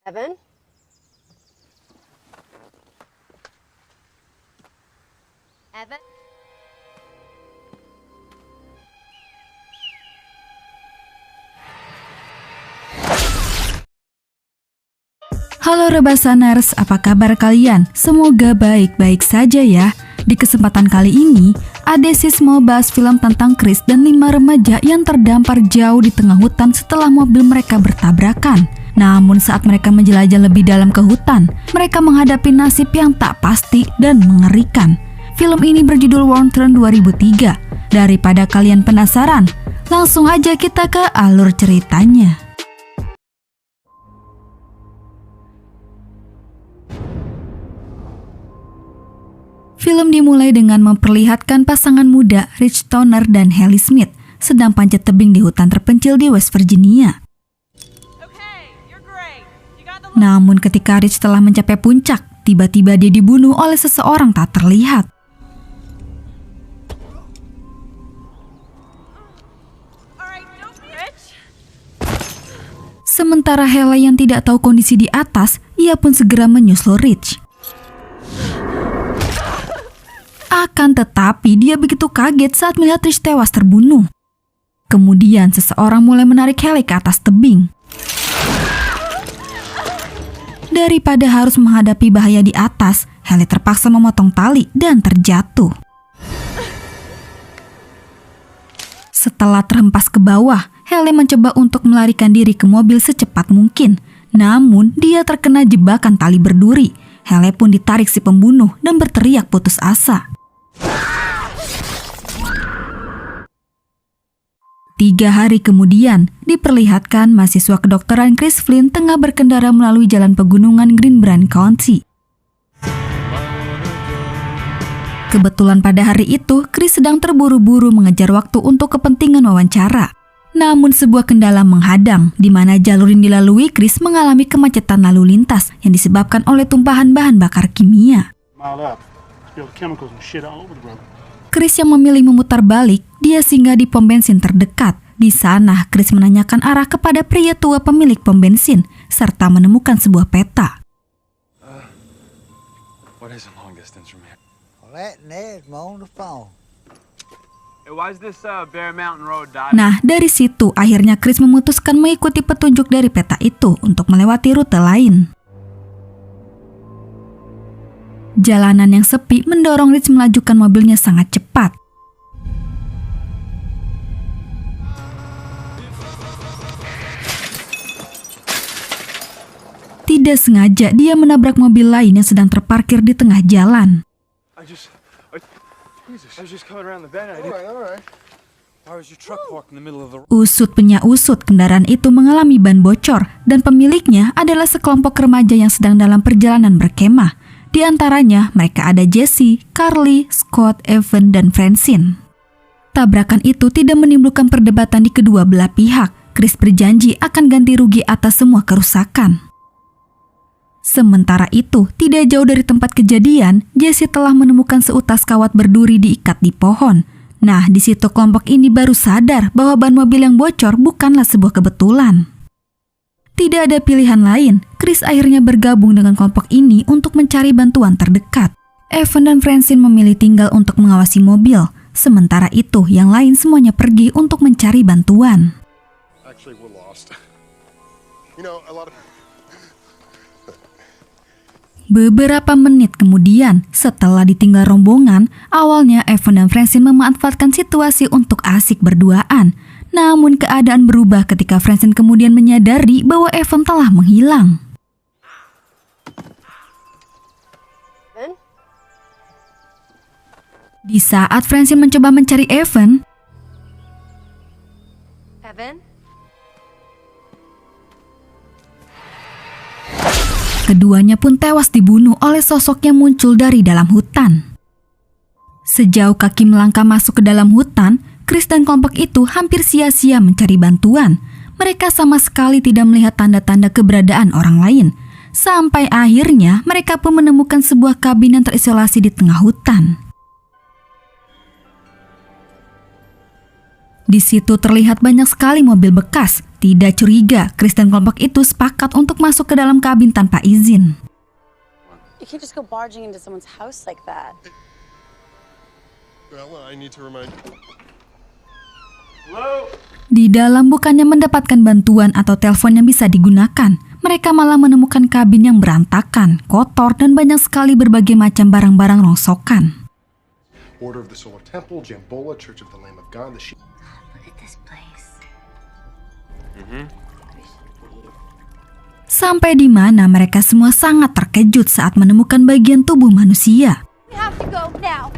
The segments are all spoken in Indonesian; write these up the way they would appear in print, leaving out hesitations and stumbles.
Evan? Evan? Halo Rebasaners, apa kabar kalian? Semoga baik-baik saja ya. Di kesempatan kali ini, Adesis mau bahas film tentang Chris dan 5 remaja yang terdampar jauh di tengah hutan setelah mobil mereka bertabrakan. Namun saat mereka menjelajah lebih dalam ke hutan, mereka menghadapi nasib yang tak pasti dan mengerikan. Film ini berjudul Worm Turn 2003. Daripada kalian penasaran, langsung aja kita ke alur ceritanya. Film dimulai dengan memperlihatkan pasangan muda Rich Toner dan Haley Smith sedang panjat tebing di hutan terpencil di West Virginia. Namun ketika Rich telah mencapai puncak, tiba-tiba dia dibunuh oleh seseorang tak terlihat. Sementara Haley yang tidak tahu kondisi di atas, ia pun segera menyusul Rich. Akan tetapi dia begitu kaget saat melihat Rich tewas terbunuh. Kemudian seseorang mulai menarik Haley ke atas tebing. Daripada harus menghadapi bahaya di atas, Haley terpaksa memotong tali dan terjatuh. Setelah terhempas ke bawah, Haley mencoba untuk melarikan diri ke mobil secepat mungkin. Namun dia terkena jebakan tali berduri. Haley pun ditarik si pembunuh dan berteriak putus asa. 3 hari kemudian, diperlihatkan mahasiswa kedokteran Chris Flynn tengah berkendara melalui jalan pegunungan Green Brand County. Kebetulan pada hari itu, Chris sedang terburu-buru mengejar waktu untuk kepentingan wawancara. Namun sebuah kendala menghadang, di mana jalur yang dilalui Chris mengalami kemacetan lalu lintas yang disebabkan oleh tumpahan bahan bakar kimia. Chris yang memilih memutar balik, dia singgah di pom bensin terdekat. Di sana, Chris menanyakan arah kepada pria tua pemilik pom bensin, serta menemukan sebuah peta. Nah, dari situ akhirnya Chris memutuskan mengikuti petunjuk dari peta itu untuk melewati rute lain. Jalanan yang sepi mendorong Rich melajukan mobilnya sangat cepat. Tidak sengaja dia menabrak mobil lain yang sedang terparkir di tengah jalan. Usut punya usut, kendaraan itu mengalami ban bocor dan pemiliknya adalah sekelompok remaja yang sedang dalam perjalanan berkemah. Di antaranya mereka ada Jesse, Carly, Scott, Evan, dan Francine. Tabrakan itu tidak menimbulkan perdebatan di kedua belah pihak. Chris berjanji akan ganti rugi atas semua kerusakan. Sementara itu, tidak jauh dari tempat kejadian, Jesse telah menemukan seutas kawat berduri diikat di pohon. Nah, di situ kelompok ini baru sadar bahwa ban mobil yang bocor bukanlah sebuah kebetulan. Tidak ada pilihan lain, Chris akhirnya bergabung dengan kelompok ini untuk mencari bantuan terdekat. Evan dan Francine memilih tinggal untuk mengawasi mobil, sementara itu yang lain semuanya pergi untuk mencari bantuan. Beberapa menit kemudian, setelah ditinggal rombongan, awalnya Evan dan Francine memanfaatkan situasi untuk asik berduaan. Namun keadaan berubah ketika Francine kemudian menyadari bahwa Evan telah menghilang. Di saat Francine mencoba mencari Evan, keduanya pun tewas dibunuh oleh sosok yang muncul dari dalam hutan. Sejauh kaki melangkah masuk ke dalam hutan, Chris dan kelompok itu hampir sia-sia mencari bantuan. Mereka sama sekali tidak melihat tanda-tanda keberadaan orang lain. Sampai akhirnya mereka pun menemukan sebuah kabin yang terisolasi di tengah hutan. Di situ terlihat banyak sekali mobil bekas. Tidak curiga, Chris dan kelompok itu sepakat untuk masuk ke dalam kabin tanpa izin. You can't just go barging into someone's house like that. Bella, I need to remind you. Di dalam bukannya mendapatkan bantuan atau telepon yang bisa digunakan, mereka malah menemukan kabin yang berantakan, kotor, dan banyak sekali berbagai macam barang-barang rongsokan. Order of the Solar Temple, Jambola, Church of the Lamb of God, the Sheep. Look at this place. Sampai di mana mereka semua sangat terkejut saat menemukan bagian tubuh manusia. We have to go now.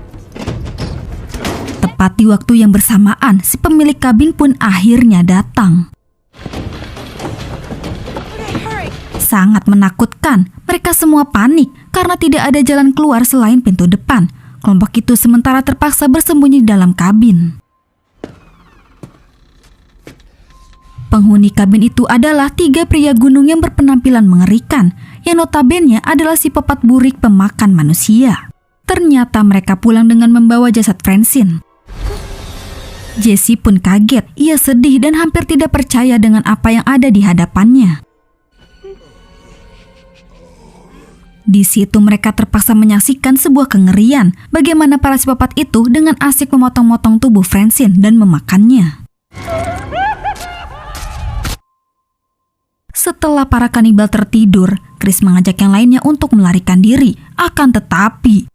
Tepat di waktu yang bersamaan, si pemilik kabin pun akhirnya datang. Sangat menakutkan, mereka semua panik karena tidak ada jalan keluar selain pintu depan. Kelompok itu sementara terpaksa bersembunyi di dalam kabin. Penghuni kabin itu adalah 3 pria gunung yang berpenampilan mengerikan, yang notabene adalah si pepat burik pemakan manusia. Ternyata mereka pulang dengan membawa jasad Francine. Jesse pun kaget, ia sedih dan hampir tidak percaya dengan apa yang ada di hadapannya. Di situ mereka terpaksa menyaksikan sebuah kengerian, bagaimana para psikopat itu dengan asik memotong-motong tubuh Francine dan memakannya. Setelah para kanibal tertidur, Chris mengajak yang lainnya untuk melarikan diri. Akan tetapi,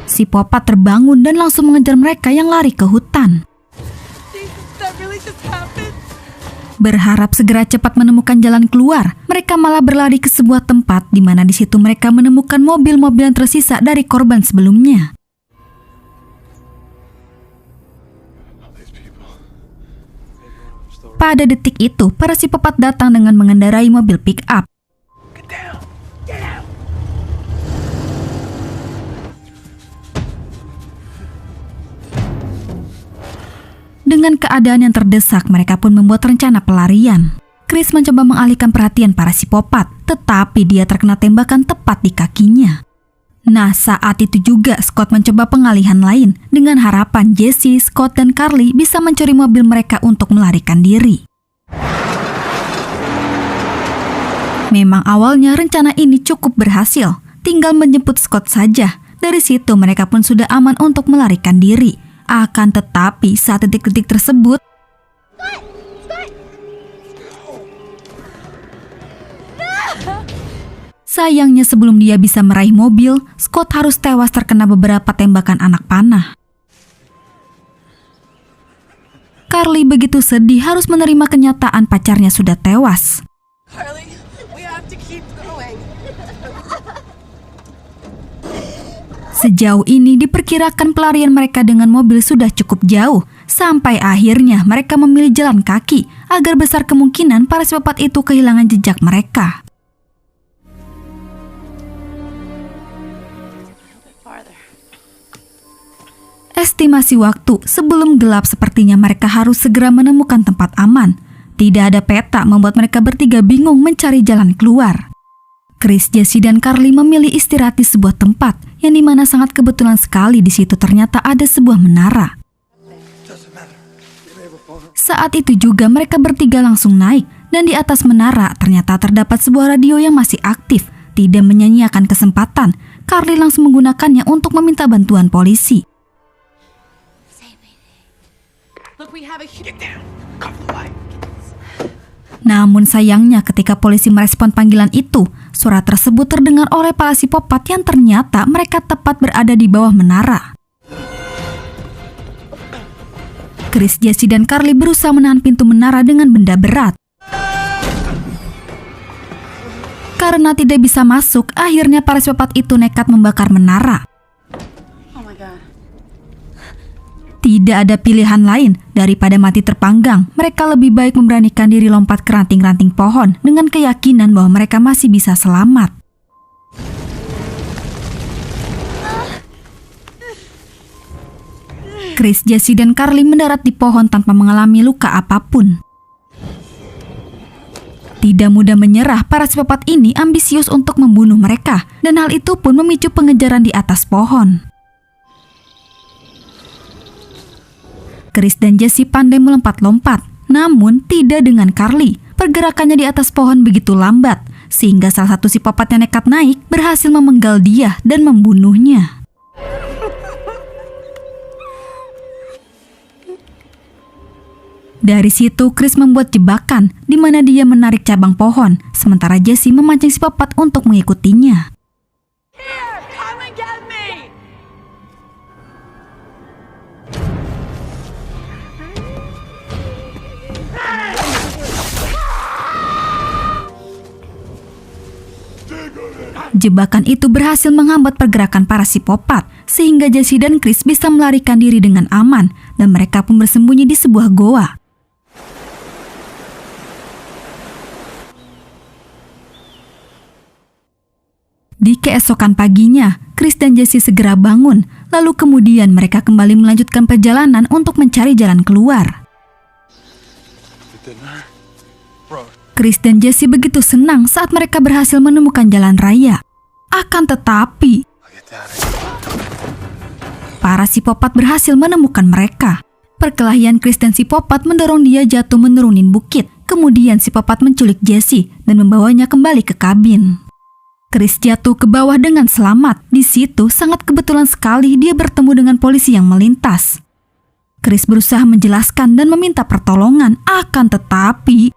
si psikopat terbangun dan langsung mengejar mereka yang lari ke hutan. Berharap segera cepat menemukan jalan keluar, mereka malah berlari ke sebuah tempat di mana di situ mereka menemukan mobil-mobil yang tersisa dari korban sebelumnya. Pada detik itu, para psikopat datang dengan mengendarai mobil pick-up. Dengan keadaan yang terdesak, mereka pun membuat rencana pelarian. Chris mencoba mengalihkan perhatian para psikopat, tetapi dia terkena tembakan tepat di kakinya. Nah, saat itu juga Scott mencoba pengalihan lain dengan harapan Jesse, Scott, dan Carly bisa mencuri mobil mereka untuk melarikan diri. Memang awalnya rencana ini cukup berhasil, tinggal menjemput Scott saja. Dari situ mereka pun sudah aman untuk melarikan diri. Akan tetapi saat detik-detik tersebut, sayangnya sebelum dia bisa meraih mobil, Scott harus tewas terkena beberapa tembakan anak panah. Carly begitu sedih harus menerima kenyataan pacarnya sudah tewas. Carly, we have to keep going. Sejauh ini diperkirakan pelarian mereka dengan mobil sudah cukup jauh, sampai akhirnya mereka memilih jalan kaki agar besar kemungkinan para psikopat itu kehilangan jejak mereka. Estimasi waktu sebelum gelap sepertinya mereka harus segera menemukan tempat aman. Tidak ada peta membuat mereka bertiga bingung mencari jalan keluar. Chris, Jesse, dan Carly memilih istirahat di sebuah tempat yang dimana sangat kebetulan sekali di situ ternyata ada sebuah menara. Saat itu juga mereka bertiga langsung naik dan di atas menara ternyata terdapat sebuah radio yang masih aktif. Tidak menyia-nyiakan kesempatan, Carly langsung menggunakannya untuk meminta bantuan polisi. Look, we have a Get down. Cover the light. Namun sayangnya ketika polisi merespon panggilan itu, suara tersebut terdengar oleh para psikopat yang ternyata mereka tepat berada di bawah menara. Chris, Jesse, dan Carly berusaha menahan pintu menara dengan benda berat. Karena tidak bisa masuk, akhirnya para psikopat itu nekat membakar menara. Oh my God. Tidak ada pilihan lain daripada mati terpanggang. Mereka lebih baik memberanikan diri lompat ke ranting-ranting pohon dengan keyakinan bahwa mereka masih bisa selamat. Chris, Jesse, dan Carly mendarat di pohon tanpa mengalami luka apapun. Tidak mudah menyerah, para psikopat ini ambisius untuk membunuh mereka, dan hal itu pun memicu pengejaran di atas pohon. Chris dan Jesse pandai melompat-lompat, namun tidak dengan Carly. Pergerakannya di atas pohon begitu lambat, sehingga salah satu psikopat yang nekat naik berhasil memenggal dia dan membunuhnya. Dari situ, Chris membuat jebakan di mana dia menarik cabang pohon, sementara Jesse memancing psikopat untuk mengikutinya. Here, come and get me! Jebakan itu berhasil menghambat pergerakan para psikopat, sehingga Jesse dan Chris bisa melarikan diri dengan aman, dan mereka pun bersembunyi di sebuah goa. Di keesokan paginya, Chris dan Jesse segera bangun, lalu kemudian mereka kembali melanjutkan perjalanan untuk mencari jalan keluar. Chris dan Jesse begitu senang saat mereka berhasil menemukan jalan raya. Akan tetapi, para psikopat berhasil menemukan mereka. Perkelahian Chris dan psikopat mendorong dia jatuh menurunin bukit. Kemudian psikopat menculik Jesse dan membawanya kembali ke kabin. Chris jatuh ke bawah dengan selamat. Di situ sangat kebetulan sekali dia bertemu dengan polisi yang melintas. Chris berusaha menjelaskan dan meminta pertolongan, akan tetapi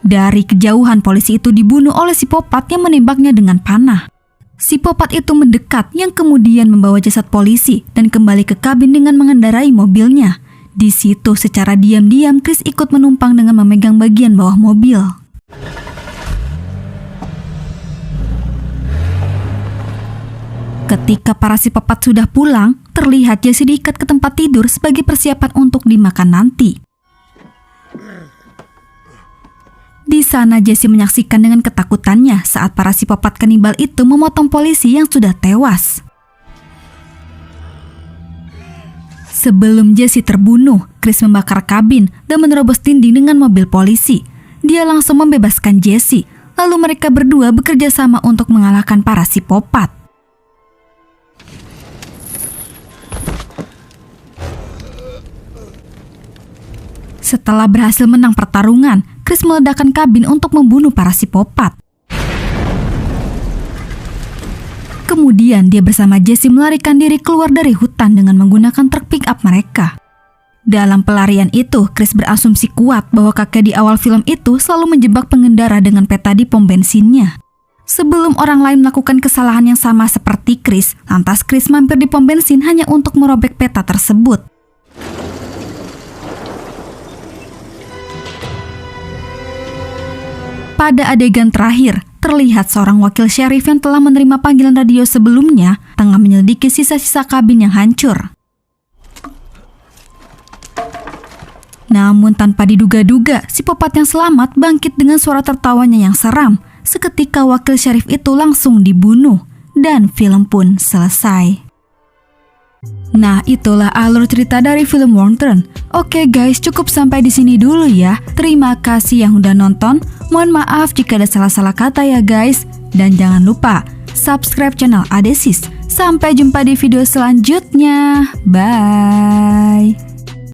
dari kejauhan polisi itu dibunuh oleh psikopat yang menembaknya dengan panah. Psikopat itu mendekat yang kemudian membawa jasad polisi dan kembali ke kabin dengan mengendarai mobilnya. Di situ secara diam-diam Chris ikut menumpang dengan memegang bagian bawah mobil. Ketika para psikopat sudah pulang, terlihat Jesse diikat ke tempat tidur sebagai persiapan untuk dimakan nanti. Di sana Jesse menyaksikan dengan ketakutannya saat para psikopat kanibal itu memotong polisi yang sudah tewas. Sebelum Jesse terbunuh, Chris membakar kabin dan menerobos dinding dengan mobil polisi. Dia langsung membebaskan Jesse, lalu mereka berdua bekerja sama untuk mengalahkan para psikopat. Setelah berhasil menang pertarungan, Chris meledakkan kabin untuk membunuh para psikopat. Kemudian dia bersama Jesse melarikan diri keluar dari hutan dengan menggunakan truk pick-up mereka. Dalam pelarian itu, Chris berasumsi kuat bahwa kakek di awal film itu selalu menjebak pengendara dengan peta di pom bensinnya. Sebelum orang lain melakukan kesalahan yang sama seperti Chris, lantas Chris mampir di pom bensin hanya untuk merobek peta tersebut. Pada adegan terakhir, terlihat seorang wakil sheriff yang telah menerima panggilan radio sebelumnya tengah menyelidiki sisa-sisa kabin yang hancur. Namun tanpa diduga-duga, psikopat yang selamat bangkit dengan suara tertawanya yang seram. Seketika wakil sheriff itu langsung dibunuh, dan film pun selesai. Nah, itulah alur cerita dari film Wrong Turn. Oke guys, cukup sampai di sini dulu ya. Terima kasih yang udah nonton. Mohon maaf jika ada salah-salah kata ya guys. Dan jangan lupa subscribe channel Adesis. Sampai jumpa di video selanjutnya. Bye.